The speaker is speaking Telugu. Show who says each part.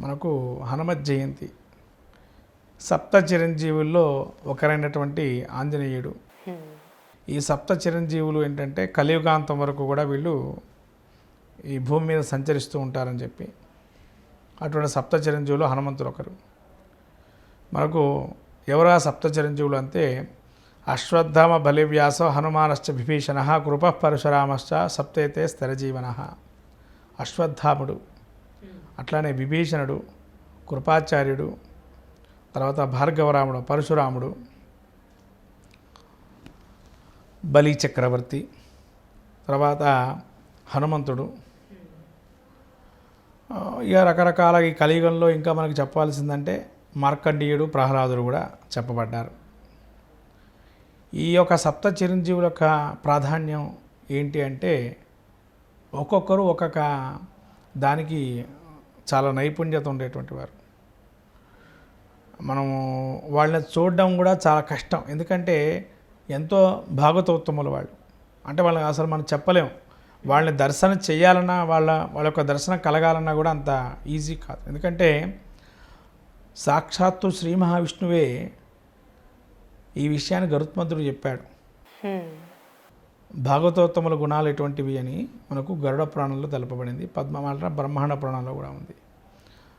Speaker 1: మనకు హనుమత్ జయంతి. సప్త చిరంజీవుల్లో ఒకరైనటువంటి ఆంజనేయుడు. ఈ సప్త చిరంజీవులు ఏంటంటే కలియుగాంతం వరకు కూడా వీళ్ళు ఈ భూమి మీద సంచరిస్తూ ఉంటారని చెప్పి, అటువంటి సప్త చిరంజీవులు హనుమంతుడు ఒకరు. మనకు ఎవరా సప్త చిరంజీవులు అంటే అశ్వత్థామ బలివ్యాస హనుమానశ్చ విభీషణ కృప పరశురామశ్చ సప్తైతే స్థిరజీవన. అశ్వత్థాముడు, అట్లానే విభీషణుడు, కృపాచార్యుడు, తర్వాత భార్గవరాముడు, పరశురాముడు, బలి చక్రవర్తి, తర్వాత హనుమంతుడు. ఇక రకరకాల ఈ కలియుగంలో ఇంకా మనకు చెప్పాల్సిందంటే మార్కండేయుడు, ప్రహ్లాదుడు కూడా చెప్పబడ్డారు. ఈ యొక్క సప్త చిరంజీవుల యొక్క ప్రాధాన్యం ఏంటి అంటే ఒక్కొక్కరు ఒక్కొక్క దానికి చాలా నైపుణ్యత ఉండేటువంటి వారు. మనము వాళ్ళని చూడడం కూడా చాలా కష్టం, ఎందుకంటే ఎంతో భాగవతోత్తములు వాళ్ళు. అంటే వాళ్ళని అసలు మనం చెప్పలేము. వాళ్ళని దర్శనం చేయాలన్నా వాళ్ళ యొక్క దర్శనం కలగాలన్నా కూడా అంత ఈజీ కాదు. ఎందుకంటే సాక్షాత్తు శ్రీ మహావిష్ణువే ఈ విషయాన్ని గరుత్మంతుడు చెప్పాడు. భాగవతోత్తముల గుణాలు ఎటువంటివి అని మనకు గరుడ పురాణంలో తెలపబడింది. పద్మమాల బ్రహ్మాండ పురాణంలో కూడా ఉంది.